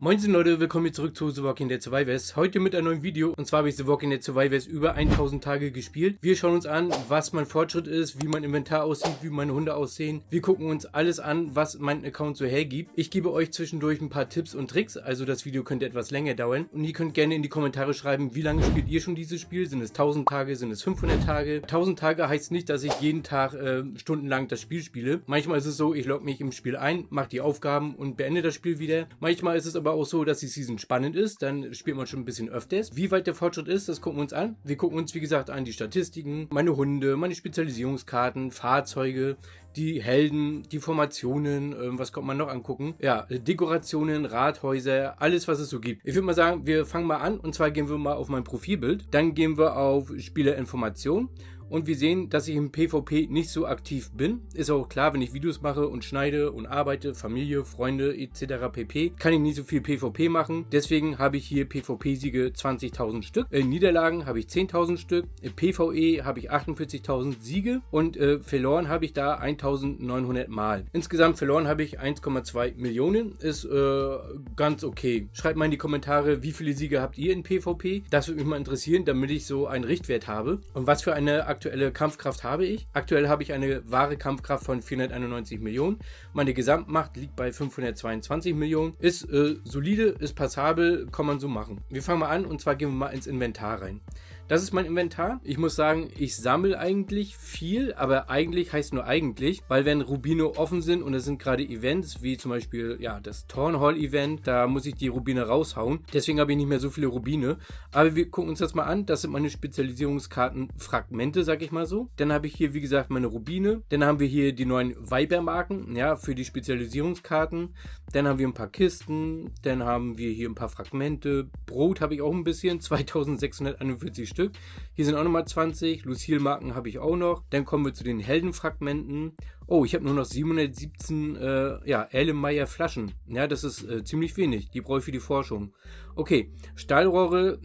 Moin Leute, willkommen hier zurück zu The Walking Dead Survivors. Heute mit einem neuen Video, und zwar habe ich The Walking Dead Survivors über 1000 Tage gespielt. Wir schauen uns an, was mein Fortschritt ist, wie mein Inventar aussieht, wie meine Hunde aussehen. Wir gucken uns alles an, was mein Account so hergibt. Ich gebe euch zwischendurch ein paar Tipps und Tricks, also das Video könnte etwas länger dauern. Und ihr könnt gerne in die Kommentare schreiben, wie lange spielt ihr schon dieses Spiel? Sind es 1000 Tage, sind es 500 Tage? 1000 Tage heißt nicht, dass ich jeden Tag stundenlang das Spiel spiele. Manchmal ist es so, ich logge mich im Spiel ein, mache die Aufgaben und beende das Spiel wieder. Manchmal ist es aber auch so, dass die Season spannend ist, dann spielt man schon ein bisschen öfters. Wie weit der Fortschritt ist, das gucken wir uns an. Wir gucken uns, wie gesagt, an die Statistiken, meine Hunde, meine Spezialisierungskarten, Fahrzeuge, die Helden, die Formationen, was kommt man noch angucken? Ja, Dekorationen, Rathäuser, alles, was es so gibt. Ich würde mal sagen, wir fangen mal an, und zwar gehen wir mal auf mein Profilbild, dann gehen wir auf Spielerinformation. Und wir sehen, dass ich im PvP nicht so aktiv bin. Ist auch klar, wenn ich Videos mache und schneide und arbeite, Familie, Freunde etc. pp. Kann ich nicht so viel PvP machen. Deswegen habe ich hier PvP-Siege 20.000 Stück. Niederlagen habe ich 10.000 Stück. PvE habe ich 48.000 Siege. Und verloren habe ich da 1.900 Mal. Insgesamt verloren habe ich 1,2 Millionen. Ist ganz okay. Schreibt mal in die Kommentare, wie viele Siege habt ihr in PvP. Das würde mich mal interessieren, damit ich so einen Richtwert habe. Und was für eine aktuelle Kampfkraft habe ich. Aktuell habe ich eine wahre Kampfkraft von 491 Millionen. Meine Gesamtmacht liegt bei 522 Millionen. Ist solide, ist passabel, kann man so machen. Wir fangen mal an, und zwar gehen wir mal ins Inventar rein. Das ist mein Inventar. Ich muss sagen, ich sammle eigentlich viel, aber eigentlich heißt nur eigentlich, weil wenn Rubine offen sind und es sind gerade Events, wie zum Beispiel ja das Townhall-Event, da muss ich die Rubine raushauen. Deswegen habe ich nicht mehr so viele Rubine. Aber wir gucken uns das mal an. Das sind meine Spezialisierungskarten Fragmente, sag ich mal so. Dann habe ich hier, wie gesagt, meine Rubine. Dann haben wir hier die neuen Viber-Marken, ja, für die Spezialisierungskarten. Dann haben wir ein paar Kisten. Dann haben wir hier ein paar Fragmente. Brot habe ich auch ein bisschen, 2641 Stück. Hier sind auch nochmal 20. Lucille-Marken habe ich auch noch. Dann kommen wir zu den Heldenfragmenten. Oh, ich habe nur noch 717 Erlenmeyer Flaschen. Ja, das ist ziemlich wenig. Die brauche ich für die Forschung. Okay, Stahlrohre.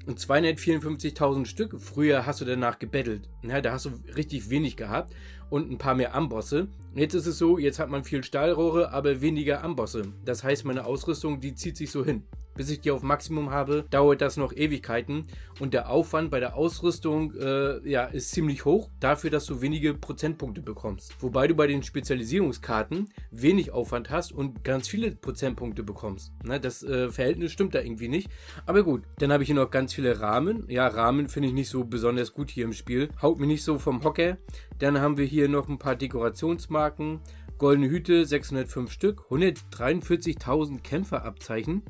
254.000 Stück. Früher hast du danach gebettelt. Ja, da hast du richtig wenig gehabt und ein paar mehr Ambosse. Jetzt ist es so, jetzt hat man viel Stahlrohre, aber weniger Ambosse. Das heißt, meine Ausrüstung, die zieht sich so hin. Bis ich die auf Maximum habe, dauert das noch Ewigkeiten. Und der Aufwand bei der Ausrüstung ist ziemlich hoch, dafür, dass du wenige Prozentpunkte bekommst. Wobei du bei den Spezialisierungskarten wenig Aufwand hast und ganz viele Prozentpunkte bekommst. Na, das Verhältnis stimmt da irgendwie nicht. Aber gut, dann habe ich hier noch ganz viele Rahmen. Ja, Rahmen finde ich nicht so besonders gut hier im Spiel. Haut mich nicht so vom Hocker. Dann haben wir hier noch ein paar Dekorationsmarken. Goldene Hüte, 605 Stück. 143.000 Kämpferabzeichen.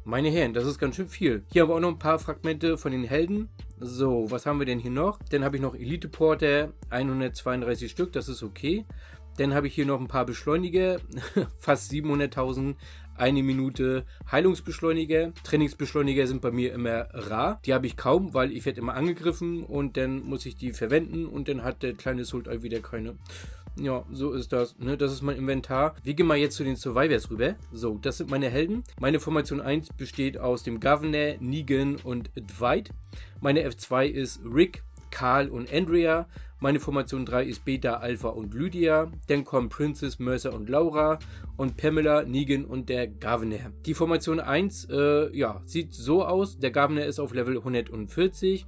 Meine Herren, das ist ganz schön viel. Hier haben wir auch noch ein paar Fragmente von den Helden. So, was haben wir denn hier noch? Dann habe ich noch Elite Porter, 132 Stück, das ist okay. Dann habe ich hier noch ein paar Beschleuniger, fast 700.000, eine Minute Heilungsbeschleuniger. Trainingsbeschleuniger sind bei mir immer rar. Die habe ich kaum, weil ich werde immer angegriffen und dann muss ich die verwenden und dann hat der kleine Sultai wieder keine. Ja, so ist das. Ne? Das ist mein Inventar. Wir gehen mal jetzt zu den Survivors rüber. So, das sind meine Helden. Meine Formation 1 besteht aus dem Governor, Negan und Dwight. Meine F2 ist Rick, Carl und Andrea. Meine Formation 3 ist Beta, Alpha und Lydia. Dann kommen Princess, Mercer und Laura. Und Pamela, Negan und der Governor. Die Formation 1 sieht so aus. Der Governor ist auf Level 140.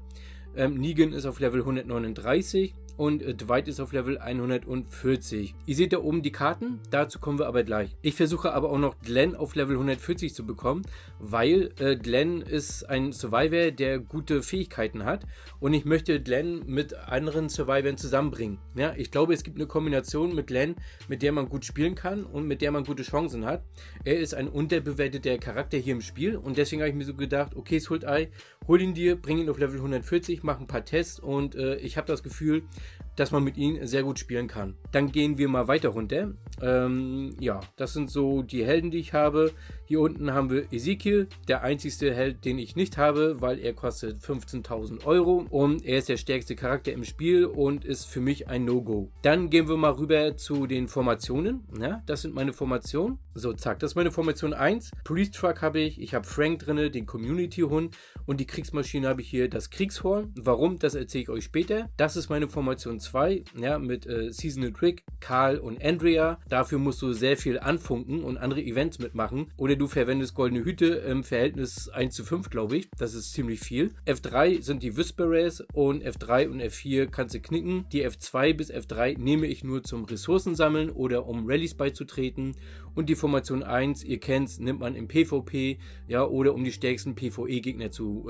Negan ist auf Level 139. Und Dwight ist auf Level 140. Ihr seht da oben die Karten, dazu kommen wir aber gleich. Ich versuche aber auch noch Glenn auf Level 140 zu bekommen, weil Glenn ist ein Survivor, der gute Fähigkeiten hat und ich möchte Glenn mit anderen Survivoren zusammenbringen. Ja, ich glaube, es gibt eine Kombination mit Glenn, mit der man gut spielen kann und mit der man gute Chancen hat. Er ist ein unterbewerteter Charakter hier im Spiel und deswegen habe ich mir so gedacht, okay Sultai, hol ihn dir, bring ihn auf Level 140, mach ein paar Tests und ich habe das Gefühl, dass man mit ihnen sehr gut spielen kann. Dann gehen wir mal weiter runter. Das sind so die Helden, die ich habe. Hier unten haben wir Ezekiel, der einzigste Held, den ich nicht habe, weil er kostet 15.000 Euro und er ist der stärkste Charakter im Spiel und ist für mich ein No-Go. Dann gehen wir mal rüber zu den Formationen. Ja, das sind meine Formationen. So, zack, das ist meine Formation 1. Police Truck habe ich habe Frank drin, den Community-Hund und die Kriegsmaschine habe ich hier, das Kriegshorn. Warum, das erzähle ich euch später. Das ist meine Formation 2, ja, mit Seasonal Trick, Karl und Andrea. Dafür musst du sehr viel anfunken und andere Events mitmachen. Oder du verwendest goldene Hüte im Verhältnis 1:5, glaube ich. Das ist ziemlich viel. F3 sind die Whisperers und F3 und F4 kannst du knicken. Die F2 bis F3 nehme ich nur zum Ressourcensammeln oder um Rallyes beizutreten. Und die Formation 1, ihr kennt's, nimmt man im PvP, ja, oder um die stärksten PvE-Gegner zu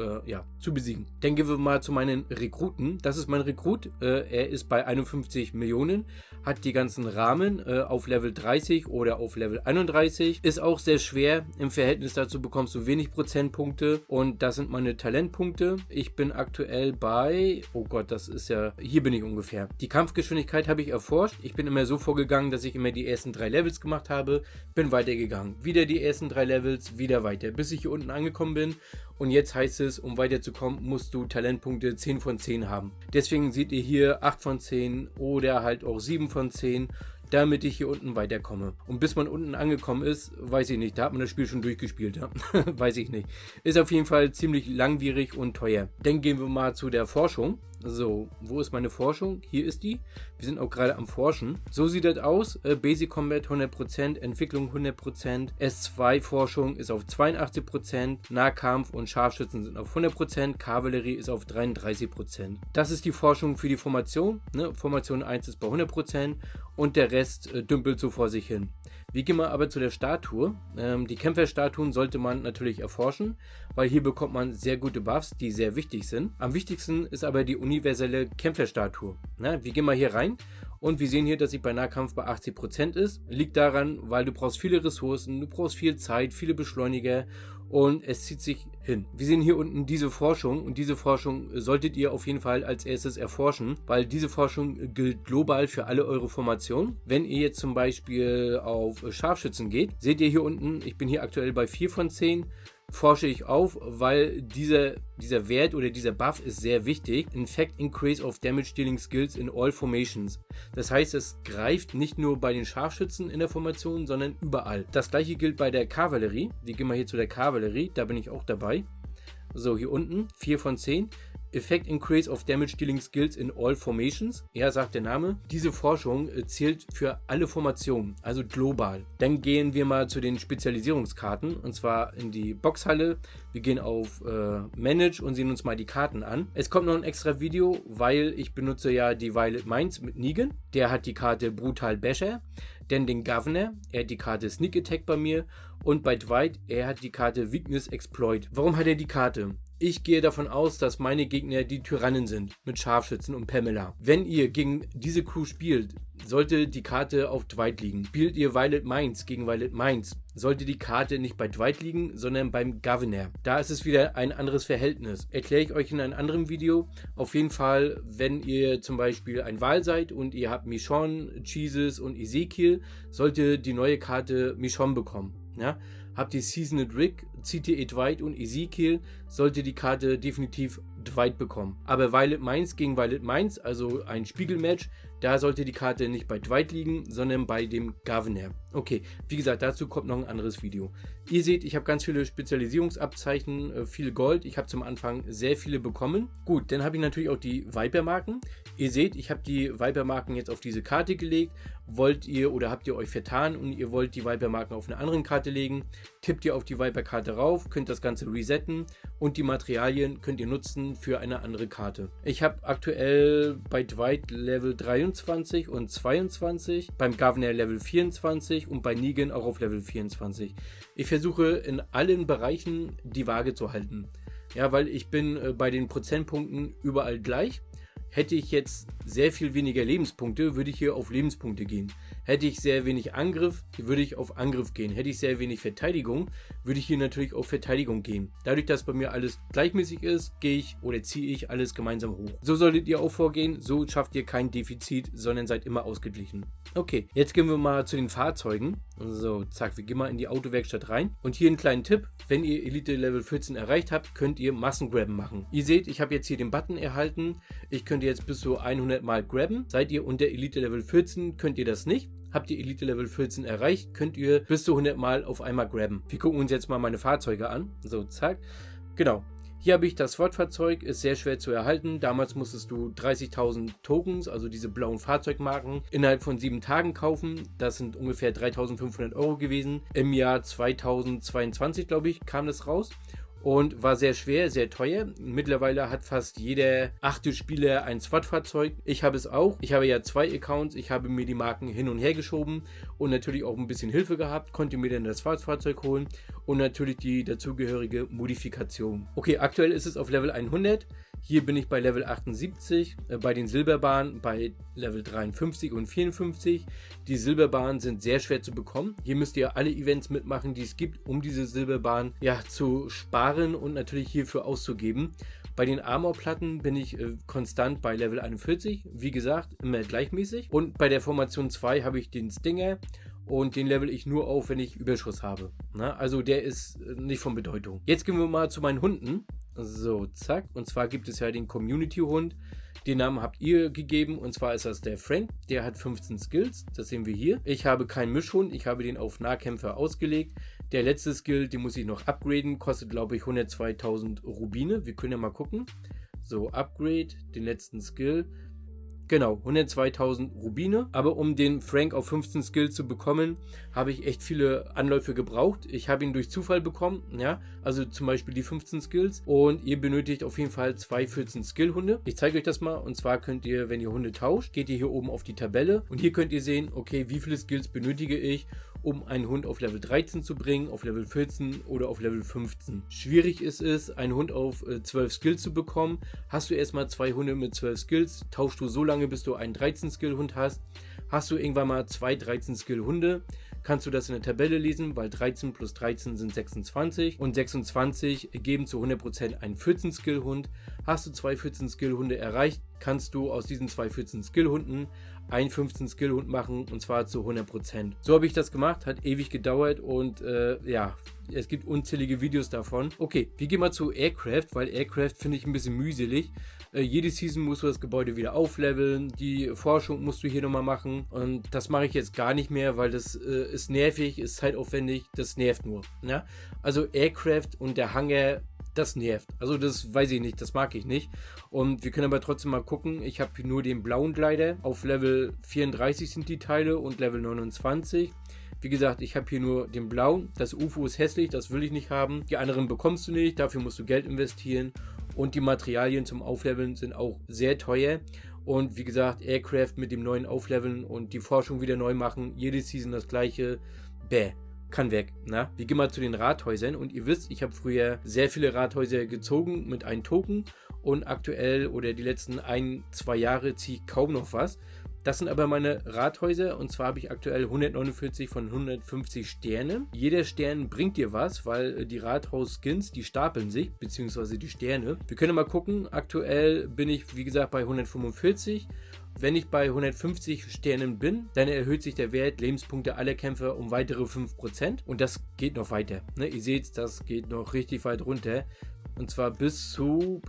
besiegen. Dann gehen wir mal zu meinen Rekruten. Das ist mein Rekrut. Er ist bei 51 Millionen, hat die ganzen Rahmen auf Level 30 oder auf Level 31. Ist auch sehr schwer. Im Verhältnis dazu bekommst du wenig Prozentpunkte und das sind meine Talentpunkte. Ich bin aktuell bei, oh Gott, das ist ja, hier bin ich ungefähr. Die Kampfgeschwindigkeit habe ich erforscht. Ich bin immer so vorgegangen, dass ich immer die ersten 3 Levels gemacht habe. Bin weitergegangen. Wieder die ersten 3 Levels, wieder weiter, bis ich hier unten angekommen bin. Und jetzt heißt es, um weiterzukommen, musst du Talentpunkte 10 von 10 haben. Deswegen seht ihr hier 8 von 10 oder halt auch 7 von 10, damit ich hier unten weiterkomme. Und bis man unten angekommen ist, weiß ich nicht. Da hat man das Spiel schon durchgespielt. Ja? Weiß ich nicht. Ist auf jeden Fall ziemlich langwierig und teuer. Dann gehen wir mal zu der Forschung. So, wo ist meine Forschung? Hier ist die. Wir sind auch gerade am Forschen. So sieht das aus. Basic Combat 100%, Entwicklung 100%, S2 Forschung ist auf 82%, Nahkampf und Scharfschützen sind auf 100%, Kavallerie ist auf 33%. Das ist die Forschung für die Formation. Ne? Formation 1 ist bei 100% und der Rest dümpelt so vor sich hin. Wir gehen mal aber zu der Statue. Die Kämpferstatuen sollte man natürlich erforschen, weil hier bekommt man sehr gute Buffs, die sehr wichtig sind. Am wichtigsten ist aber die universelle Kämpferstatue. Wir gehen mal hier rein und wir sehen hier, dass sie bei Nahkampf bei 80% ist. Liegt daran, weil du brauchst viele Ressourcen, du brauchst viel Zeit, viele Beschleuniger und es zieht sich hin. Wir sehen hier unten diese Forschung und diese Forschung solltet ihr auf jeden Fall als erstes erforschen, weil diese Forschung gilt global für alle eure Formationen. Wenn ihr jetzt zum Beispiel auf Scharfschützen geht, seht ihr hier unten, ich bin hier aktuell bei 4 von 10, forsche ich auf, weil dieser Wert oder dieser Buff ist sehr wichtig. In fact, increase of damage dealing skills in all formations. Das heißt, es greift nicht nur bei den Scharfschützen in der Formation, sondern überall. Das gleiche gilt bei der Kavallerie. Wir gehen mal hier zu der Kavallerie, da bin ich auch dabei. So, hier unten, 4 von 10. Effect Increase of Damage Dealing Skills in all Formations. Ja, sagt der Name. Diese Forschung zählt für alle Formationen, also global. Dann gehen wir mal zu den Spezialisierungskarten und zwar in die Boxhalle. Wir gehen auf Manage und sehen uns mal die Karten an. Es kommt noch ein extra Video, weil ich benutze ja die Violet Minds mit Negan. Der hat die Karte Brutal Basher. Dann den Governor, er hat die Karte Sneak Attack bei mir. Und bei Dwight, er hat die Karte Weakness Exploit. Warum hat er die Karte? Ich gehe davon aus, dass meine Gegner die Tyrannen sind, mit Scharfschützen und Pamela. Wenn ihr gegen diese Crew spielt, sollte die Karte auf Dwight liegen. Spielt ihr Violet Minds gegen Violet Minds, sollte die Karte nicht bei Dwight liegen, sondern beim Governor. Da ist es wieder ein anderes Verhältnis. Erkläre ich euch in einem anderen Video. Auf jeden Fall, wenn ihr zum Beispiel ein Wal seid und ihr habt Michonne, Jesus und Ezekiel, sollte die neue Karte Michonne bekommen. Ja? Habt ihr Seasonal Rick, zieht ihr Dwight und Ezekiel, sollte die Karte definitiv Dwight bekommen. Aber Violet Minds gegen Violet Minds, also ein Spiegelmatch, da sollte die Karte nicht bei Dwight liegen, sondern bei dem Governor. Okay, wie gesagt, dazu kommt noch ein anderes Video. Ihr seht, ich habe ganz viele Spezialisierungsabzeichen, viel Gold. Ich habe zum Anfang sehr viele bekommen. Gut, dann habe ich natürlich auch die Viper-Marken. Ihr seht, ich habe die Viper-Marken jetzt auf diese Karte gelegt. Wollt ihr oder habt ihr euch vertan und ihr wollt die Viper-Marken auf einer anderen Karte legen, tippt ihr auf die Viper-Karte rauf, könnt das Ganze resetten und die Materialien könnt ihr nutzen für eine andere Karte. Ich habe aktuell bei Dwight Level 23 und 22, beim Governor Level 24 und bei Negan auch auf Level 24. Ich versuche in allen Bereichen die Waage zu halten. Ja, weil ich bin bei den Prozentpunkten überall gleich. Hätte ich jetzt sehr viel weniger Lebenspunkte, würde ich hier auf Lebenspunkte gehen. Hätte ich sehr wenig Angriff, würde ich auf Angriff gehen. Hätte ich sehr wenig Verteidigung, würde ich hier natürlich auf Verteidigung gehen. Dadurch, dass bei mir alles gleichmäßig ist, gehe ich oder ziehe ich alles gemeinsam hoch. So solltet ihr auch vorgehen, so schafft ihr kein Defizit, sondern seid immer ausgeglichen. Okay, jetzt gehen wir mal zu den Fahrzeugen. So, zack, wir gehen mal in die Autowerkstatt rein. Und hier einen kleinen Tipp, wenn ihr Elite Level 14 erreicht habt, könnt ihr Massengrabben machen. Ihr seht, ich habe jetzt hier den Button erhalten. Ich könnte jetzt bis zu 100 Mal grabben. Seid ihr unter Elite Level 14, könnt ihr das nicht. Habt ihr Elite Level 14 erreicht, könnt ihr bis zu 100 Mal auf einmal grabben. Wir gucken uns jetzt mal meine Fahrzeuge an. So, zack. Genau. Hier habe ich das SWAT-Fahrzeug, ist sehr schwer zu erhalten. Damals musstest du 30.000 Tokens, also diese blauen Fahrzeugmarken, innerhalb von 7 Tagen kaufen. Das sind ungefähr 3.500 Euro gewesen. Im Jahr 2022, glaube ich, kam das raus. Und war sehr schwer, sehr teuer. Mittlerweile hat fast jeder 8. Spieler ein SWAT-Fahrzeug. Ich habe es auch. Ich habe ja 2 Accounts. Ich habe mir die Marken hin und her geschoben und natürlich auch ein bisschen Hilfe gehabt. Konnte mir dann das SWAT-Fahrzeug holen und natürlich die dazugehörige Modifikation. Okay, aktuell ist es auf Level 100. Hier bin ich bei Level 78, bei den Silberbahnen bei Level 53 und 54. Die Silberbahnen sind sehr schwer zu bekommen. Hier müsst ihr alle Events mitmachen, die es gibt, um diese Silberbahn zu sparen und natürlich hierfür auszugeben. Bei den Armorplatten bin ich konstant bei Level 41, wie gesagt, immer gleichmäßig. Und bei der Formation 2 habe ich den Stinger. Und den level ich nur auf, wenn ich Überschuss habe. Na, also der ist nicht von Bedeutung. Jetzt gehen wir mal zu meinen Hunden. So, zack. Und zwar gibt es ja den Community-Hund. Den Namen habt ihr gegeben. Und zwar ist das der Frank. Der hat 15 Skills. Das sehen wir hier. Ich habe keinen Mischhund. Ich habe den auf Nahkämpfer ausgelegt. Der letzte Skill, den muss ich noch upgraden. Kostet, glaube ich, 102.000 Rubine. Wir können ja mal gucken. So, Upgrade. Den letzten Skill. Genau, 102.000 Rubine. Aber um den Frank auf 15 Skills zu bekommen, habe ich echt viele Anläufe gebraucht. Ich habe ihn durch Zufall bekommen, ja. Also zum Beispiel die 15 Skills. Und ihr benötigt auf jeden Fall 2 14 Skill-Hunde. Ich zeige euch das mal. Und zwar könnt ihr, wenn ihr Hunde tauscht, geht ihr hier oben auf die Tabelle. Und hier könnt ihr sehen, okay, wie viele Skills benötige ich, um einen Hund auf Level 13 zu bringen, auf Level 14 oder auf Level 15. Schwierig ist es, einen Hund auf 12 Skills zu bekommen. Hast du erstmal 2 Hunde mit 12 Skills, tauschst du so lange, bis du einen 13-Skill-Hund hast. Hast du irgendwann mal 2 13-Skill-Hunde, kannst du das in der Tabelle lesen, weil 13 plus 13 sind 26 und 26 geben zu 100% einen 14-Skill-Hund. Hast du 2 14-Skill-Hunde erreicht, kannst du aus diesen 2 14-Skill-Hunden einen 15-Skill-Hund machen und zwar zu 100%. So habe ich das gemacht, hat ewig gedauert und ja, es gibt unzählige Videos davon. Okay, wir gehen mal zu Aircraft, weil Aircraft finde ich ein bisschen mühselig. Jede Season musst du das Gebäude wieder aufleveln, die Forschung musst du hier nochmal machen und das mache ich jetzt gar nicht mehr, weil das ist nervig, ist zeitaufwendig, das nervt nur. Ja? Also Aircraft und der Hangar, das nervt. Also das weiß ich nicht, das mag ich nicht. Und wir können aber trotzdem mal gucken. Ich habe nur den blauen Glider. Auf Level 34 sind die Teile und Level 29. Wie gesagt, ich habe hier nur den blauen. Das UFO ist hässlich, das will ich nicht haben. Die anderen bekommst du nicht, dafür musst du Geld investieren. Und die Materialien zum Aufleveln sind auch sehr teuer. Und wie gesagt, Aircraft mit dem neuen Aufleveln und die Forschung wieder neu machen. Jede Season das gleiche. Bäh. Kann weg. Na? Wir gehen mal zu den Rathäusern und ihr wisst, ich habe früher sehr viele Rathäuser gezogen mit einem Token und aktuell oder die letzten 1-2 Jahre ziehe ich kaum noch was. Das sind aber meine Rathäuser und zwar habe ich aktuell 149 von 150 Sterne. Jeder Stern bringt dir was, weil die Rathaus-Skins, die stapeln sich, beziehungsweise die Sterne. Wir können mal gucken, aktuell bin ich wie gesagt bei 145. Wenn ich bei 150 Sternen bin, dann erhöht sich der Wert Lebenspunkte aller Kämpfer um weitere 5% und das geht noch weiter. Ne? Ihr seht, das geht noch richtig weit runter und zwar bis zu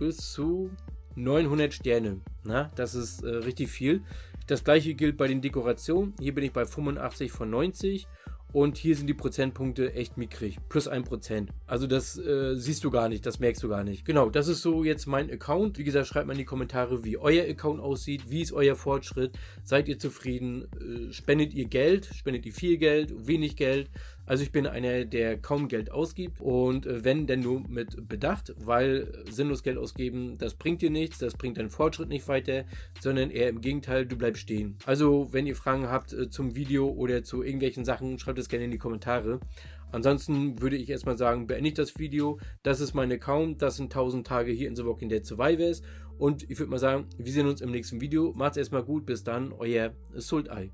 900 Sterne. Na? Das ist richtig viel. Das gleiche gilt bei den Dekorationen. Hier bin ich bei 85 von 90 und hier sind die Prozentpunkte echt mickrig. Plus 1%. Also das siehst du gar nicht, das merkst du gar nicht. Genau, das ist so jetzt mein Account. Wie gesagt, schreibt mal in die Kommentare, wie euer Account aussieht. Wie ist euer Fortschritt? Seid ihr zufrieden? Spendet ihr Geld? Spendet ihr viel Geld? Wenig Geld? Also ich bin einer, der kaum Geld ausgibt und wenn, dann nur mit Bedacht, weil sinnlos Geld ausgeben, das bringt dir nichts, das bringt deinen Fortschritt nicht weiter, sondern eher im Gegenteil, du bleibst stehen. Also wenn ihr Fragen habt zum Video oder zu irgendwelchen Sachen, schreibt es gerne in die Kommentare. Ansonsten würde ich erstmal sagen, beende ich das Video. Das ist mein Account, das sind 1000 Tage hier in The Walking Dead Survivors und ich würde mal sagen, wir sehen uns im nächsten Video. Macht's erstmal gut, bis dann, euer Sultai.